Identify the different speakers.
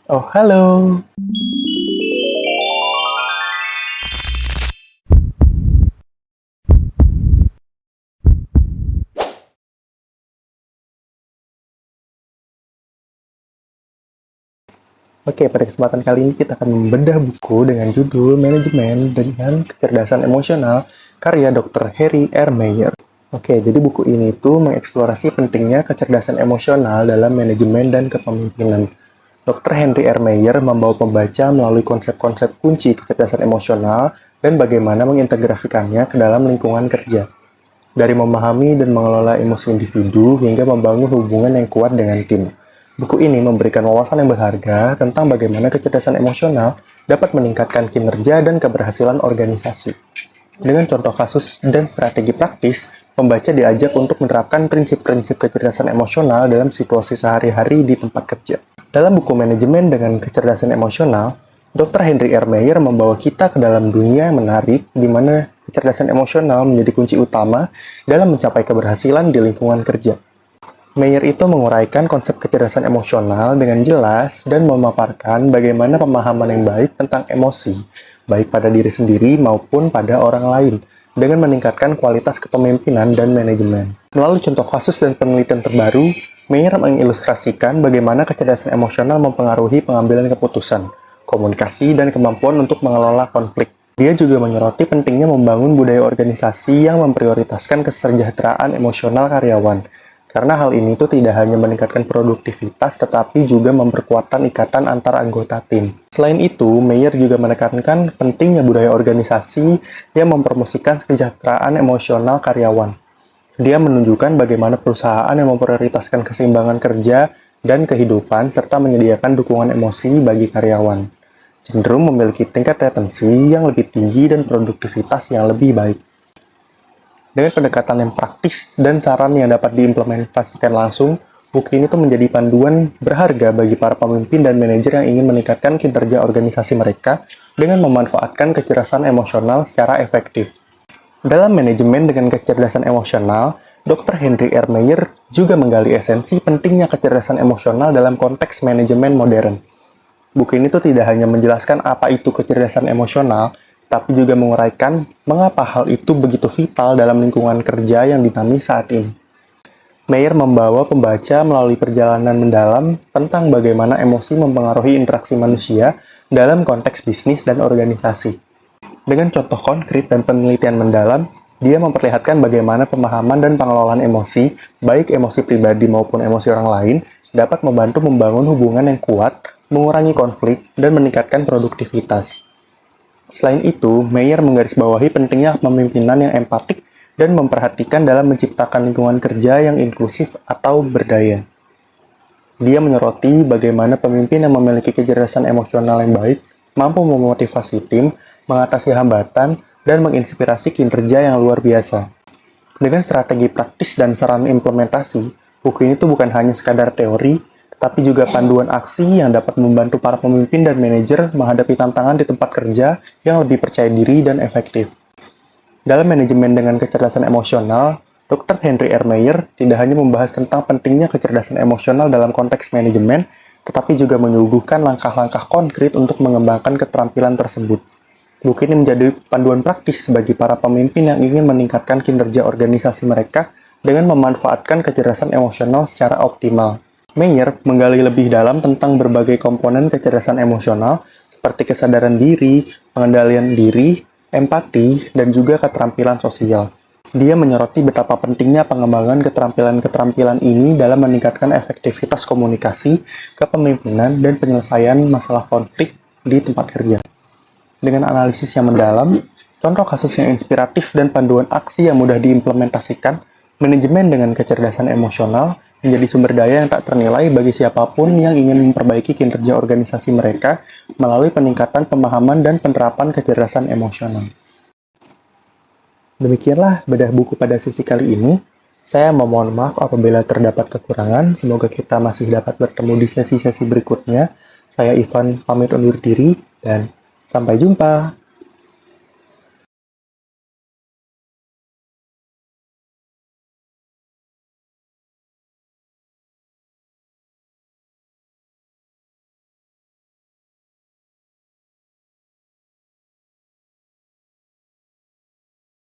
Speaker 1: Oh, halo. Oke, pada kesempatan kali ini kita akan membedah buku dengan judul Manajemen dengan Kecerdasan Emosional karya Dr. Harry R. Meyer. Oke, jadi buku ini tuh mengeksplorasi pentingnya kecerdasan emosional dalam manajemen dan kepemimpinan. Dr. Henry R. Meyer membawa pembaca melalui konsep-konsep kunci kecerdasan emosional dan bagaimana mengintegrasikannya ke dalam lingkungan kerja. Dari memahami dan mengelola emosi individu hingga membangun hubungan yang kuat dengan tim. Buku ini memberikan wawasan yang berharga tentang bagaimana kecerdasan emosional dapat meningkatkan kinerja dan keberhasilan organisasi. Dengan contoh kasus dan strategi praktis, pembaca diajak untuk menerapkan prinsip-prinsip kecerdasan emosional dalam situasi sehari-hari di tempat kerja. Dalam buku Manajemen dengan Kecerdasan Emosional, Dr. Henry R. Meyer membawa kita ke dalam dunia yang menarik di mana kecerdasan emosional menjadi kunci utama dalam mencapai keberhasilan di lingkungan kerja. Meyer itu menguraikan konsep kecerdasan emosional dengan jelas dan memaparkan bagaimana pemahaman yang baik tentang emosi, baik pada diri sendiri maupun pada orang lain, dengan meningkatkan kualitas kepemimpinan dan manajemen. Melalui contoh kasus dan penelitian terbaru, Meyer mengilustrasikan bagaimana kecerdasan emosional mempengaruhi pengambilan keputusan, komunikasi, dan kemampuan untuk mengelola konflik. Dia juga menyoroti pentingnya membangun budaya organisasi yang memprioritaskan kesejahteraan emosional karyawan, karena hal ini tuh tidak hanya meningkatkan produktivitas, tetapi juga memperkuatkan ikatan antar anggota tim. Selain itu, Meyer juga menekankan pentingnya budaya organisasi yang mempromosikan kesejahteraan emosional karyawan. Dia menunjukkan bagaimana perusahaan yang memprioritaskan keseimbangan kerja dan kehidupan, serta menyediakan dukungan emosi bagi karyawan, cenderung memiliki tingkat retensi yang lebih tinggi dan produktivitas yang lebih baik. Dengan pendekatan yang praktis dan saran yang dapat diimplementasikan langsung, buku ini tuh menjadi panduan berharga bagi para pemimpin dan manajer yang ingin meningkatkan kinerja organisasi mereka dengan memanfaatkan kecerdasan emosional secara efektif. Dalam Manajemen dengan Kecerdasan Emosional, Dr. Henry R. Meyer juga menggali esensi pentingnya kecerdasan emosional dalam konteks manajemen modern. Buku ini tuh tidak hanya menjelaskan apa itu kecerdasan emosional, tapi juga menguraikan mengapa hal itu begitu vital dalam lingkungan kerja yang dinamis saat ini. Meyer membawa pembaca melalui perjalanan mendalam tentang bagaimana emosi mempengaruhi interaksi manusia dalam konteks bisnis dan organisasi. Dengan contoh konkret dan penelitian mendalam, dia memperlihatkan bagaimana pemahaman dan pengelolaan emosi, baik emosi pribadi maupun emosi orang lain, dapat membantu membangun hubungan yang kuat, mengurangi konflik, dan meningkatkan produktivitas. Selain itu, Meyer menggarisbawahi pentingnya kepemimpinan yang empatik dan memperhatikan dalam menciptakan lingkungan kerja yang inklusif atau berdaya. Dia menyoroti bagaimana pemimpin yang memiliki kecerdasan emosional yang baik mampu memotivasi tim, mengatasi hambatan, dan menginspirasi kinerja yang luar biasa. Dengan strategi praktis dan saran implementasi, buku ini tuh bukan hanya sekadar teori, tapi juga panduan aksi yang dapat membantu para pemimpin dan manajer menghadapi tantangan di tempat kerja yang lebih percaya diri dan efektif. Dalam Manajemen dengan Kecerdasan Emosional, Dr. Henry R. Meyer tidak hanya membahas tentang pentingnya kecerdasan emosional dalam konteks manajemen, tetapi juga menyuguhkan langkah-langkah konkret untuk mengembangkan keterampilan tersebut. Buku ini menjadi panduan praktis bagi para pemimpin yang ingin meningkatkan kinerja organisasi mereka dengan memanfaatkan kecerdasan emosional secara optimal. Meyer menggali lebih dalam tentang berbagai komponen kecerdasan emosional seperti kesadaran diri, pengendalian diri, empati, dan juga keterampilan sosial. Dia menyoroti betapa pentingnya pengembangan keterampilan-keterampilan ini dalam meningkatkan efektivitas komunikasi, kepemimpinan, dan penyelesaian masalah konflik di tempat kerja. Dengan analisis yang mendalam, contoh kasus yang inspiratif, dan panduan aksi yang mudah diimplementasikan, Manajemen dengan Kecerdasan Emosional menjadi sumber daya yang tak ternilai bagi siapapun yang ingin memperbaiki kinerja organisasi mereka melalui peningkatan pemahaman dan penerapan kecerdasan emosional. Demikianlah bedah buku pada sesi kali ini. Saya memohon maaf apabila terdapat kekurangan. Semoga kita masih dapat bertemu di sesi-sesi berikutnya. Saya Ivan pamit undur diri dan sampai jumpa.